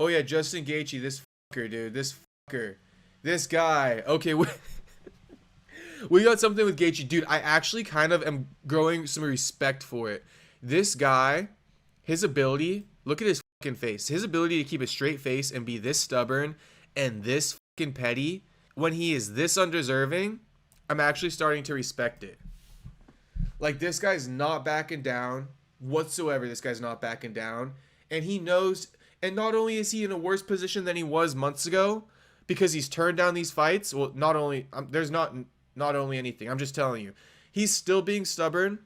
Oh yeah, Justin Gaethje, this fucker, dude, this fucker, this guy. Okay, we got something with Gaethje, dude. I actually kind of am growing some respect for it. This guy, his ability. Look at his fucking face. His ability to keep a straight face and be this stubborn and this fucking petty when he is this undeserving. I'm actually starting to respect it. Like, this guy's not backing down whatsoever. This guy's not backing down, and he knows. And not only is he in a worse position than he was months ago because he's turned down these fights. Well, not only there's not only anything. I'm just telling you, he's still being stubborn,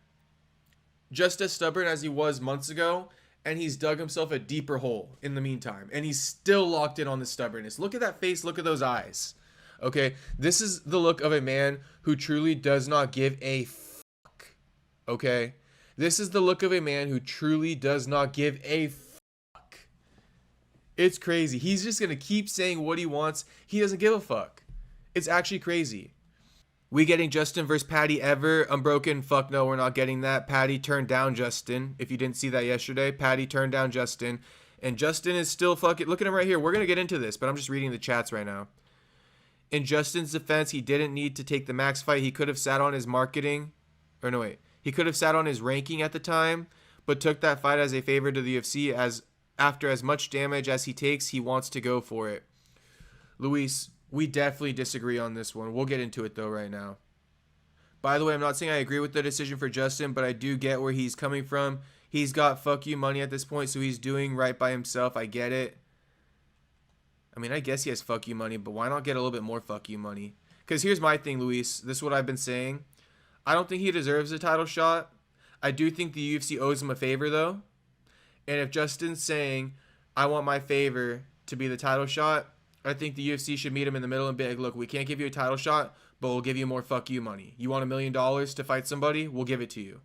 just as stubborn as he was months ago, and he's dug himself a deeper hole in the meantime, and he's still locked in on the stubbornness. Look at that face. Look at those eyes. Okay, this is the look of a man who truly does not give a fuck. Okay, this is the look of a man who truly does not give a fuck. It's crazy. He's just gonna keep saying what he wants. He doesn't give a fuck. It's actually crazy. We getting Justin versus Paddy ever? Unbroken? Fuck no, we're not getting that. Paddy turned down Justin. If you didn't see that yesterday, Paddy turned down Justin. And Justin is still fucking... Look at him right here. We're going to get into this, but I'm just reading the chats right now. In Justin's defense, he didn't need to take the Max fight. He could have sat on his marketing. Or no, wait. He could have sat on his ranking at the time, but took that fight as a favor to the UFC. As after as much damage as he takes, he wants to go for it. Luis... We definitely disagree on this one. We'll get into it, though, right now. By the way, I'm not saying I agree with the decision for Justin, but I do get where he's coming from. He's got fuck you money at this point, so he's doing right by himself. I get it. I mean, I guess he has fuck you money, but why not get a little bit more fuck you money? Because here's my thing, Luis. This is what I've been saying. I don't think he deserves a title shot. I do think the UFC owes him a favor, though. And if Justin's saying, I want my favor to be the title shot, I think the UFC should meet him in the middle and be like, look, we can't give you a title shot, but we'll give you more fuck you money. You want $1 million to fight somebody? We'll give it to you.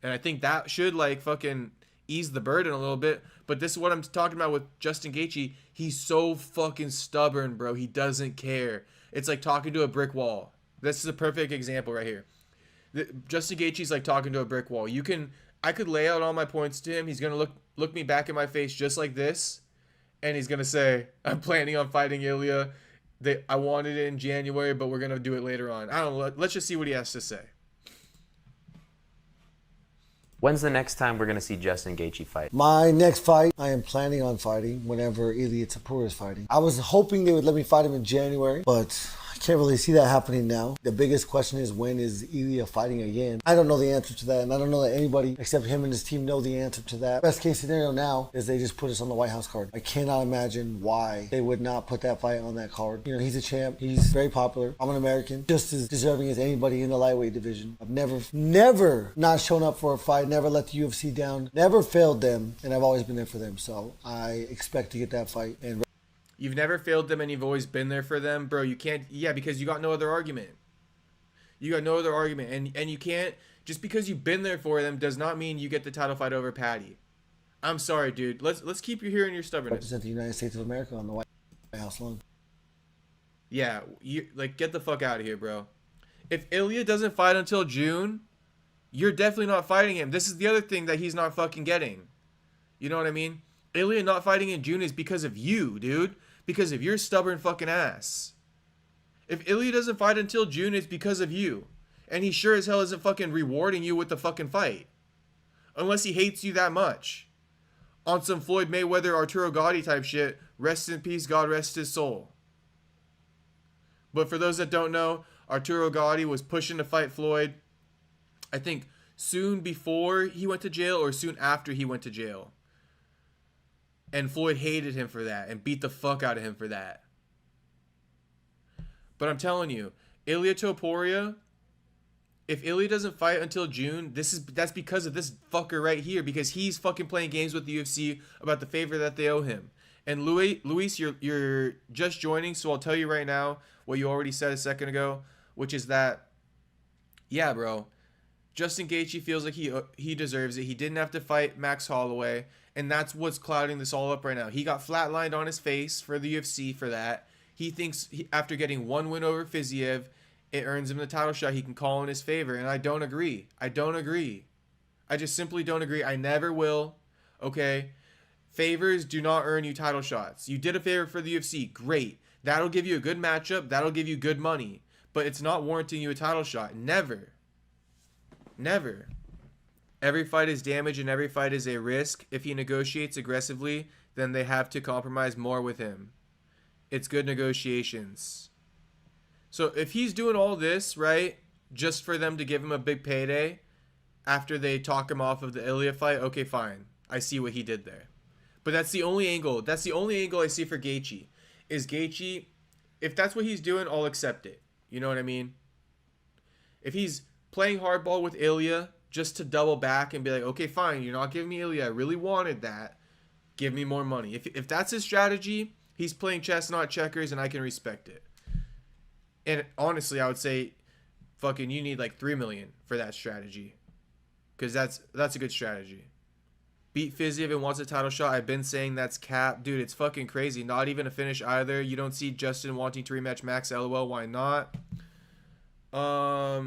And I think that should, like, fucking ease the burden a little bit. But this is what I'm talking about with Justin Gaethje. He's so fucking stubborn, bro. He doesn't care. It's like talking to a brick wall. This is a perfect example right here. Justin Gaethje's like talking to a brick wall. I could lay out all my points to him. He's going to look me back in my face just like this. And he's going to say, I'm planning on fighting Ilia. I wanted it in January, but we're going to do it later on. I don't know. Let's just see what he has to say. When's the next time we're going to see Justin Gaethje fight? My next fight, I am planning on fighting whenever Ilia Topuria is fighting. I was hoping they would let me fight him in January, but I can't really see that happening now. The biggest question is, when is Ilia fighting again? I don't know the answer to that, and I don't know that anybody except him and his team know the answer to that. Best case scenario now is they just put us on the White House card. I cannot imagine why they would not put that fight on that card. You know, he's a champ. He's very popular. I'm an American, just as deserving as anybody in the lightweight division. I've never not shown up for a fight, never let the UFC down, never failed them, and I've always been there for them. So I expect to get that fight. And You've never failed them and you've always been there for them, bro. You can't, yeah, because you got no other argument. You got no other argument, and you can't, just because you've been there for them does not mean you get the title fight over Paddy. I'm sorry, dude. Let's keep you here in your stubbornness. represent the United States of America on the White House lawn. Yeah, get the fuck out of here, bro. If Ilia doesn't fight until June, you're definitely not fighting him. This is the other thing that he's not fucking getting. You know what I mean? Ilia not fighting in June is because of you, dude. Because of your stubborn fucking ass. If Ilia doesn't fight until June, it's because of you. And he sure as hell isn't fucking rewarding you with the fucking fight. Unless he hates you that much. On some Floyd Mayweather, Arturo Gotti type shit. Rest in peace, God rest his soul. But for those that don't know, Arturo Gotti was pushing to fight Floyd, I think soon before he went to jail or soon after he went to jail. And Floyd hated him for that and beat the fuck out of him for that. But I'm telling you, Ilia Topuria, if Ilia doesn't fight until June, that's because of this fucker right here, because he's fucking playing games with the UFC about the favor that they owe him. And Luis, you're just joining, so I'll tell you right now what you already said a second ago, which is that, yeah, bro, Justin Gaethje feels like he deserves it. He didn't have to fight Max Holloway, and that's what's clouding this all up right now. He got flatlined on his face for the UFC for that. He thinks after getting one win over Fiziev, it earns him the title shot he can call in his favor, and I don't agree. I just simply don't agree. I never will, okay? Favors do not earn you title shots. You did a favor for the UFC. Great. That'll give you a good matchup. That'll give you good money. But it's not warranting you a title shot. Never. Never. Every fight is damage and every fight is a risk. If he negotiates aggressively, then they have to compromise more with him. It's good negotiations. So if he's doing all this, right, just for them to give him a big payday after they talk him off of the Ilia fight, okay, fine. I see what he did there. But that's the only angle. That's the only angle I see for Gaethje. Is Gaethje, if that's what he's doing, I'll accept it. You know what I mean? If he's playing hardball with Ilia just to double back and be like, okay, fine, you're not giving me Ilia. I really wanted that. Give me more money. If that's his strategy, he's playing chess, not checkers, and I can respect it. And honestly, I would say, fucking, you need like $3 million for that strategy, because that's a good strategy. Beat Fiziev and wants a title shot. I've been saying that's cap. Dude, it's fucking crazy. Not even a finish either. You don't see Justin wanting to rematch Max. LOL. Why not? I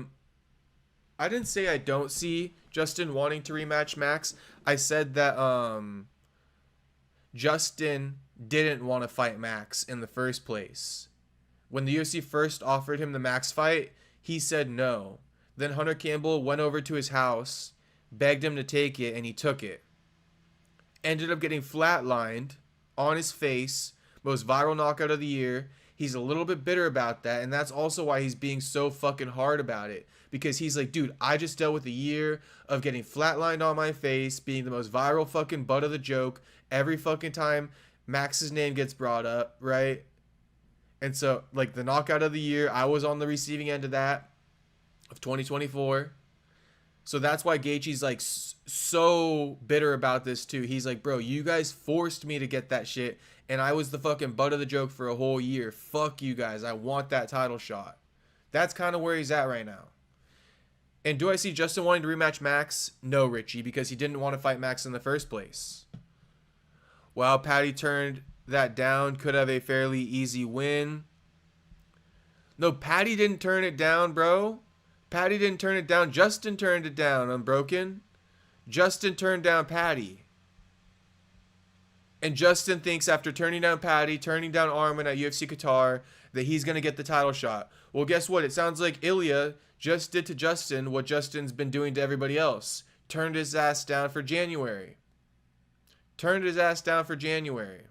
didn't say I don't see Justin wanting to rematch Max. I said that Justin didn't want to fight Max in the first place. When the UFC first offered him the Max fight, he said no. Then Hunter Campbell went over to his house, begged him to take it, and he took it. Ended up getting flatlined on his face, most viral knockout of the year. He's a little bit bitter about that, and that's also why he's being so fucking hard about it. Because he's like, dude, I just dealt with a year of getting flatlined on my face, being the most viral fucking butt of the joke every fucking time Max's name gets brought up, right? And so, like, the knockout of the year, I was on the receiving end of that, of 2024. So that's why Gaethje's like so bitter about this too. He's like, bro, you guys forced me to get that shit, and I was the fucking butt of the joke for a whole year. Fuck you guys. I want that title shot. That's kind of where he's at right now. And do I see Justin wanting to rematch Max? No, Richie, because he didn't want to fight Max in the first place. Well, Paddy turned that down. Could have a fairly easy win. No, Paddy didn't turn it down, bro. Paddy didn't turn it down. Justin turned it down, Unbroken. Justin turned down Paddy. And Justin thinks after turning down Paddy, turning down Arman at UFC Qatar, that he's going to get the title shot. Well, guess what? It sounds like Ilia just did to Justin what Justin's been doing to everybody else. Turned his ass down for January. Turned his ass down for January.